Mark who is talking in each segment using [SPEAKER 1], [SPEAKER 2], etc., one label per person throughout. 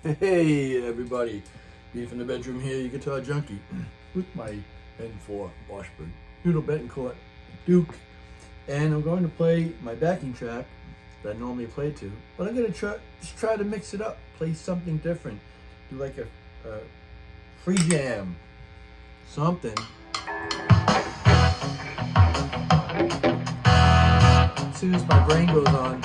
[SPEAKER 1] Hey everybody, Beef in the Bedroom here, your guitar junkie, with my N4 Washburn, Nuno Bettencourt, Duke, and I'm going to play my backing track that I normally play to, but I'm going to try to mix it up, play something different, do like a free jam, something. As soon as my brain goes on.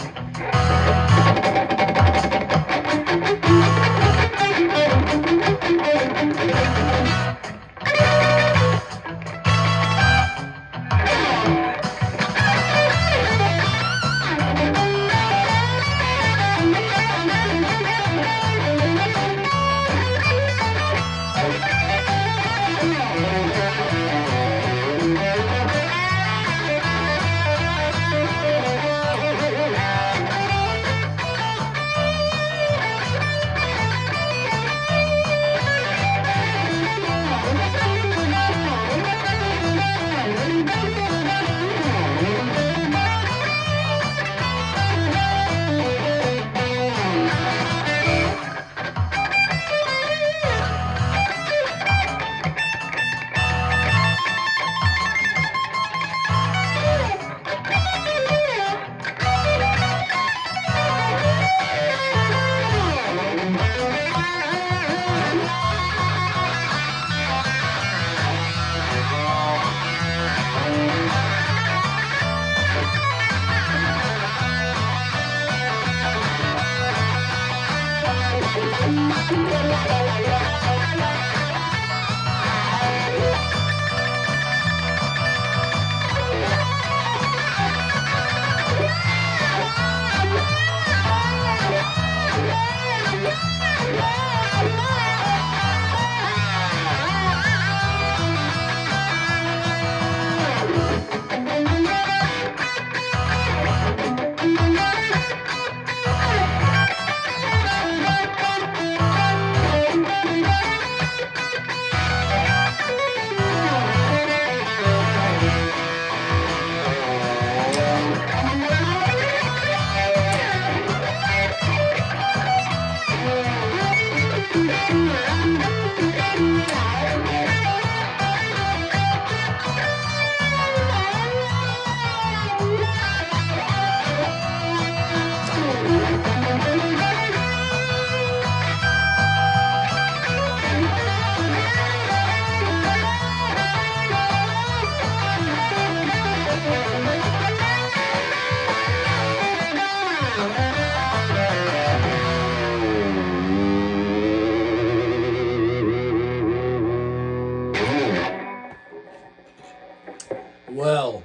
[SPEAKER 1] Well,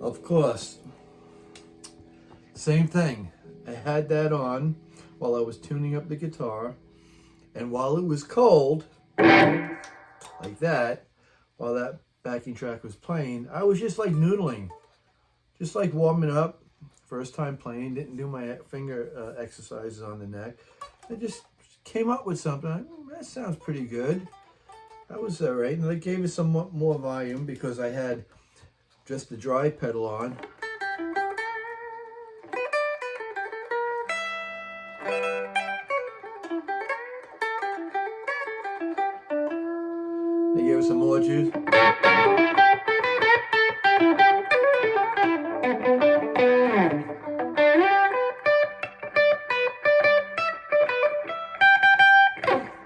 [SPEAKER 1] of course, same thing. I had that on while I was tuning up the guitar, and while it was cold, like that, while that backing track was playing, I was just like noodling, just like warming up. First time playing, didn't do my finger exercises on the neck. I just came up with something. That sounds pretty good. That was all right, and I gave it some more volume because I had just the dry pedal on. They gave it some more juice.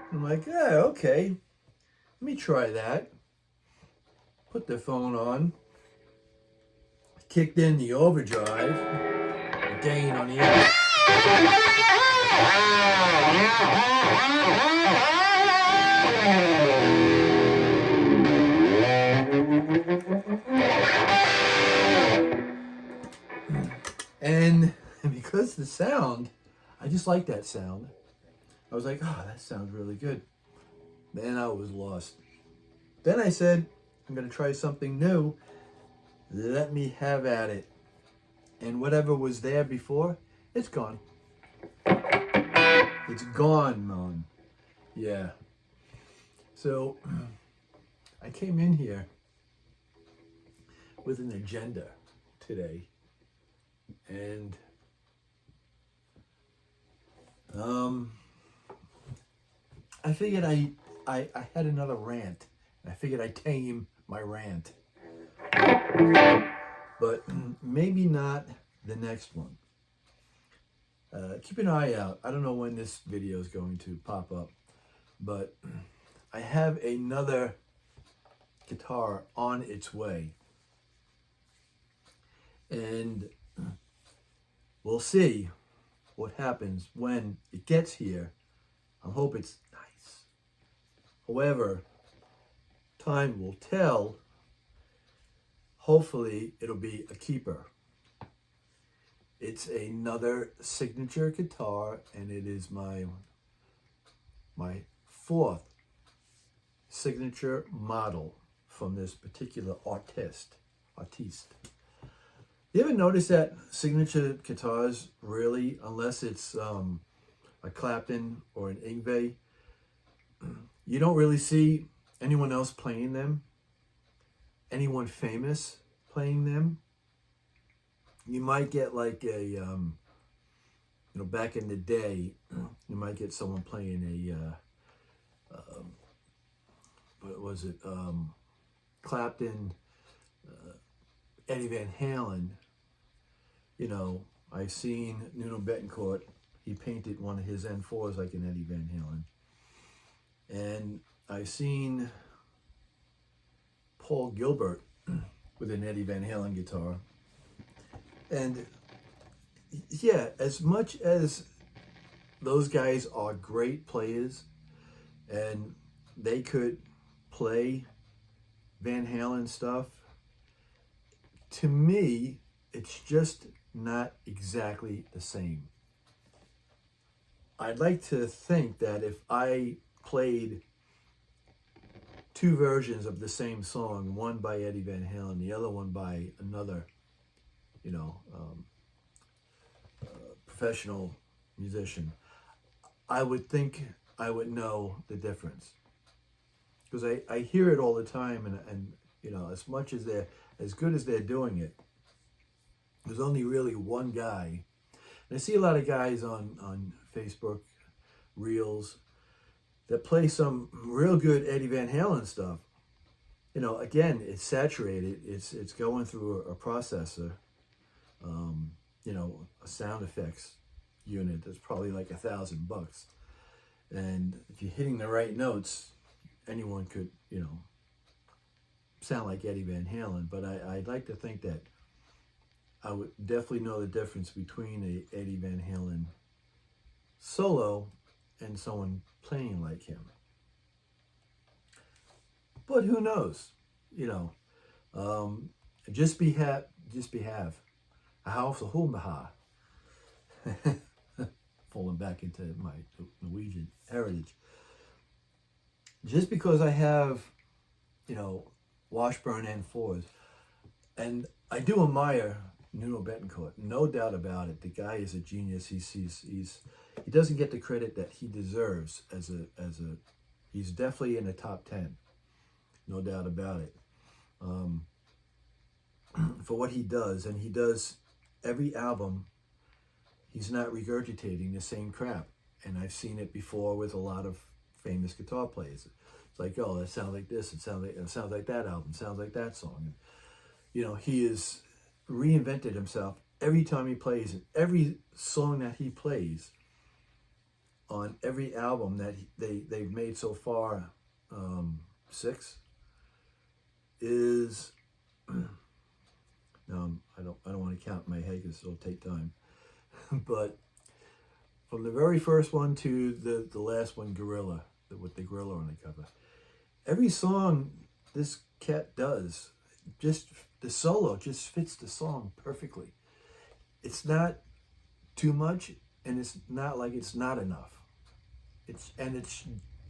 [SPEAKER 1] I'm like, yeah, okay. Let me try that. Put the phone on. Kicked in the overdrive. The gain on the end. And because the sound, I just like that sound. I was like, oh, that sounds really good. Then I was lost. Then I said, I'm going to try something new. Let me have at it. And whatever was there before, it's gone. It's gone, man. Yeah. So I came in here with an agenda today. And Um, I figured I had another rant. I figured I'd tame my rant. But maybe not the next one. Keep an eye out. I don't know when this video is going to pop up, but I have another guitar on its way. And we'll see what happens when it gets here. I hope it's nice. However, time will tell. Hopefully, it'll be a keeper. It's another signature guitar, and it is my fourth signature model from this particular artiste. You ever notice that signature guitars really, unless it's a Clapton or an Yngwie, you don't really see anyone else playing them, anyone famous playing them. You might get like a, back in the day, you might get someone playing what was it, Clapton, Eddie Van Halen. I've seen Nuno Bettencourt. He painted one of his N4s like an Eddie Van Halen. And I've seen Paul Gilbert with an Eddie Van Halen guitar. And yeah, as much as those guys are great players and they could play Van Halen stuff, to me, it's just not exactly the same. I'd like to think that if I played two versions of the same song, one by Eddie Van Halen, the other one by another, professional musician, I would think I would know the difference. Because I hear it all the time, and as much as they're as good as they're doing it, there's only really one guy. And I see a lot of guys on Facebook Reels that play some real good Eddie Van Halen stuff. Again, it's saturated. It's going through a processor. A sound effects unit that's probably like $1,000. And if you're hitting the right notes, anyone could, sound like Eddie Van Halen. But I'd like to think that I would definitely know the difference between a Eddie Van Halen solo and someone playing like him. But who knows? Just behave. Ahaufahumaha. Falling back into my Norwegian heritage. Just because I have, Washburn N4s, and I do admire Nuno Bettencourt, no doubt about it. The guy is a genius. He doesn't get the credit that he deserves he's definitely in the top 10, no doubt about it. For what he does, and he does every album, he's not regurgitating the same crap. And I've seen it before with a lot of famous guitar players. It's like, oh, that sounds like this. It sounds like that album. It sounds like that song. And, he has reinvented himself every time he plays. And every song that he plays on every album that they've made so far, 6, is no, I don't want to count in my head because it'll take time. But from the very first one to the last one, Gorilla, with the gorilla on the cover, every song this cat does, just the solo just fits the song perfectly. It's not too much, and it's not like it's not enough. It's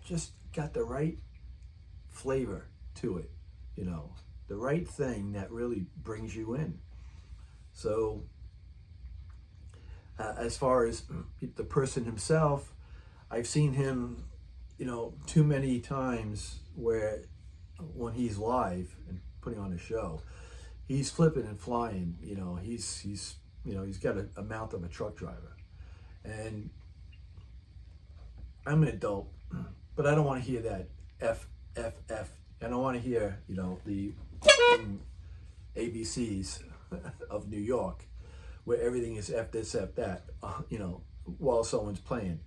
[SPEAKER 1] just got the right flavor to it, the right thing that really brings you in. So as far as the person himself, I've seen him, too many times where when he's live and putting on a show, he's flipping and flying. He's got a mouth of a truck driver, and I'm an adult, but I don't want to hear that F, F, F. I don't want to hear, you know, the ABCs of New York, where everything is F this, F that, you know, while someone's playing.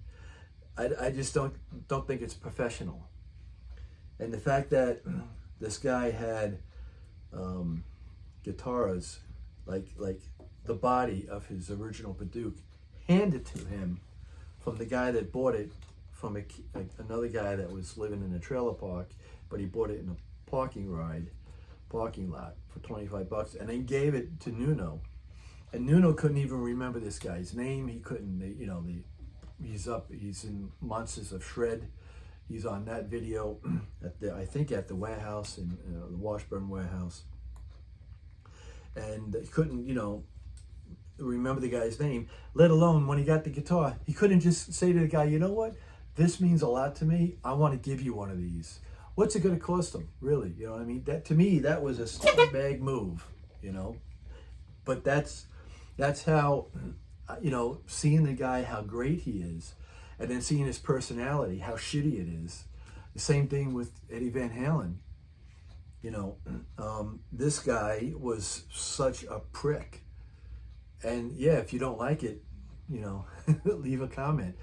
[SPEAKER 1] I just don't think it's professional. And the fact that this guy had guitars like the body of his original Paduk handed to him from the guy that bought it from another guy that was living in a trailer park, but he bought it in a parking lot for $25, and then gave it to Nuno. And Nuno couldn't even remember this guy's name. He couldn't, you know, he's in Monsters of Shred. He's on that video I think at the warehouse, in the Washburn warehouse. And he couldn't, you know, remember the guy's name, let alone when he got the guitar. He couldn't just say to the guy, you know what, this means a lot to me. I want to give you one of these. What's it going to cost him, really? You know what I mean? That, to me, that was a scumbag move, you know. But that's how, you know, seeing the guy, how great he is, and then seeing his personality, how shitty it is. The same thing with Eddie Van Halen. You know, this guy was such a prick. And yeah, if you don't like it, you know, leave a comment.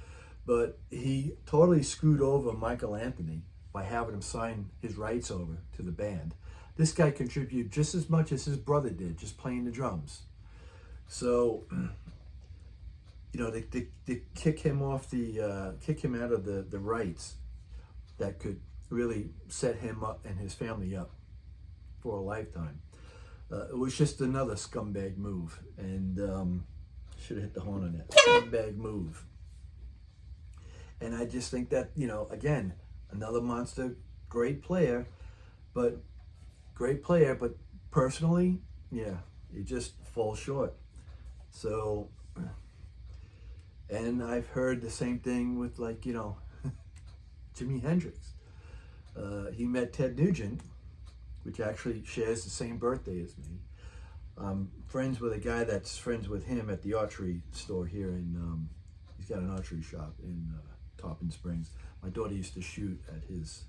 [SPEAKER 1] But he totally screwed over Michael Anthony by having him sign his rights over to the band. This guy contributed just as much as his brother did, just playing the drums. So, you know, they kick him off kick him out of the rights that could really set him up and his family up for a lifetime. It was just another scumbag move, and should have hit the horn on that. Scumbag move. And I just think that, you know, again, another monster, great player, but personally, yeah, he just falls short. So, and I've heard the same thing with, like, you know, Jimi Hendrix. He met Ted Nugent, which actually shares the same birthday as me. I'm friends with a guy that's friends with him at the archery store here in, he's got an archery shop in Tarpon Springs. My daughter used to shoot at his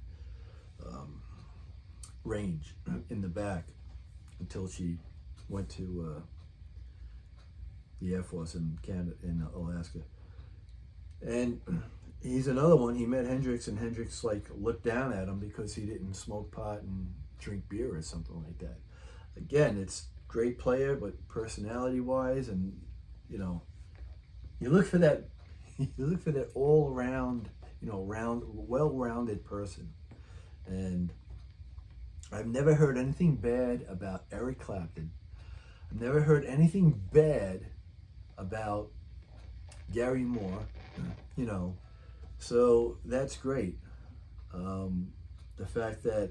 [SPEAKER 1] range in the back until she went to the Air Force in Canada, in Alaska. And he's another one. He met Hendrix, and Hendrix like looked down at him because he didn't smoke pot and drink beer or something like that. Again, it's great player, but personality-wise, and you know, you look for that. You look for that all-around, you know, well-rounded person. And I've never heard anything bad about Eric Clapton. I've never heard anything bad about Gary Moore. You know, so that's great. The fact that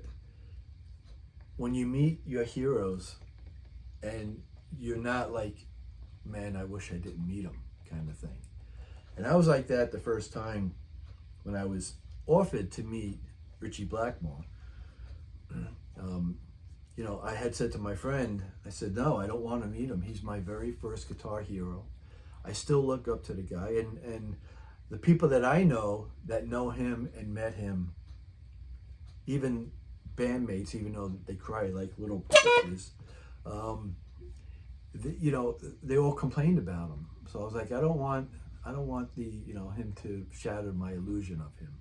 [SPEAKER 1] when you meet your heroes and you're not like, man, I wish I didn't meet him kind of thing. And I was like that the first time when I was offered to meet Ritchie Blackmore. You know, I had said to my friend, I said, no, I don't want to meet him. He's my very first guitar hero. I still look up to the guy. And the people that I know that know him and met him, even bandmates, even though they cry like little bitches, you know, they all complained about him. So I was like, I don't want the, you know, him to shatter my illusion of him.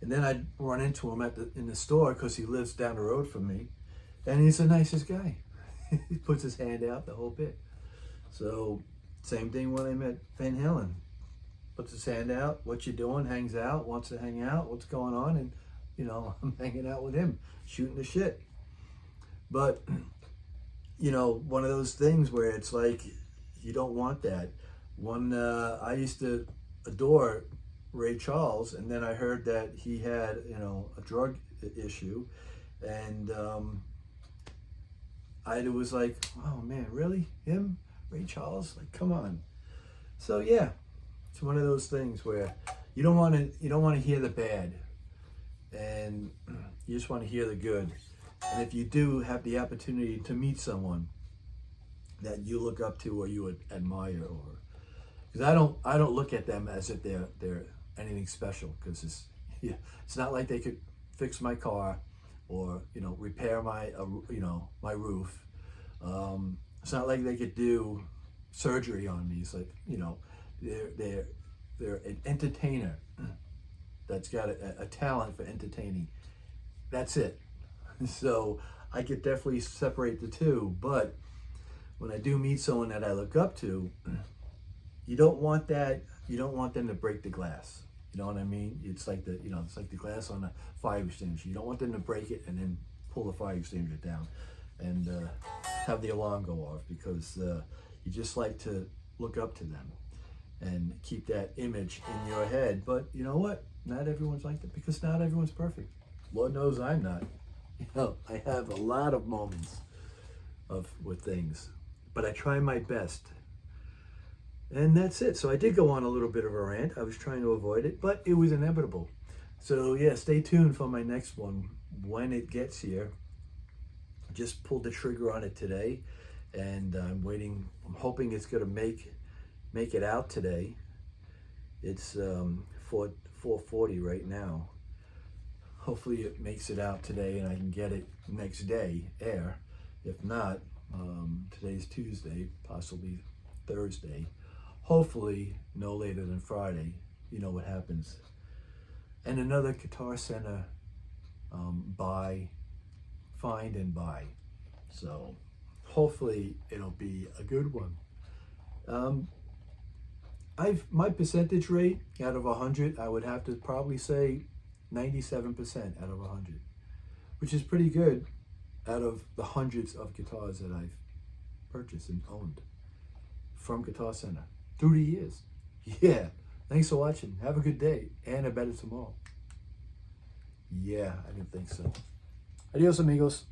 [SPEAKER 1] And then I'd run into him in the store because he lives down the road from me, and he's the nicest guy. He puts his hand out the whole bit. So same thing when I met Van Halen. Puts his hand out, what you doing, hangs out, wants to hang out, what's going on, and you know, I'm hanging out with him, shooting the shit. But you know, one of those things where it's like, you don't want that. I used to adore Ray Charles, and then I heard that he had, you know, a drug issue, and I was like, oh man, really? Him? Ray Charles? Like, come on. So yeah, it's one of those things where you don't want to hear the bad, and you just want to hear the good. And if you do have the opportunity to meet someone that you look up to or you admire, or because I don't look at them as if they're anything special, because it's not like they could fix my car or, you know, repair my my roof. It's not like they could do surgery on me. It's like, you know, they're an entertainer that's got a talent for entertaining. That's it. So I could definitely separate the two. But when I do meet someone that I look up to, you don't want that. You don't want them to break the glass. You know what I mean? It's like it's like the glass on a fire extinguisher. You don't want them to break it and then pull the fire extinguisher down and have the alarm go off, because you just like to look up to them and keep that image in your head. But you know what? Not everyone's like that, because not everyone's perfect. Lord knows I'm not. You know, I have a lot of moments with things, but I try my best. And that's it. So I did go on a little bit of a rant. I was trying to avoid it, but it was inevitable. So yeah, stay tuned for my next one when it gets here. Just pulled the trigger on it today, and I'm waiting. I'm hoping it's going to make it out today. It's 4:40 right now. Hopefully it makes it out today and I can get it next day air. If not, today's Tuesday, possibly Thursday. Hopefully no later than Friday. You know what happens. And another Guitar Center find and buy. So hopefully it'll be a good one. My percentage rate out of 100, I would have to probably say 97% out of 100, which is pretty good out of the hundreds of guitars that I've purchased and owned from Guitar Center through the years. Yeah, thanks for watching. Have a good day and a better tomorrow. Yeah, I didn't think so. Adios, amigos.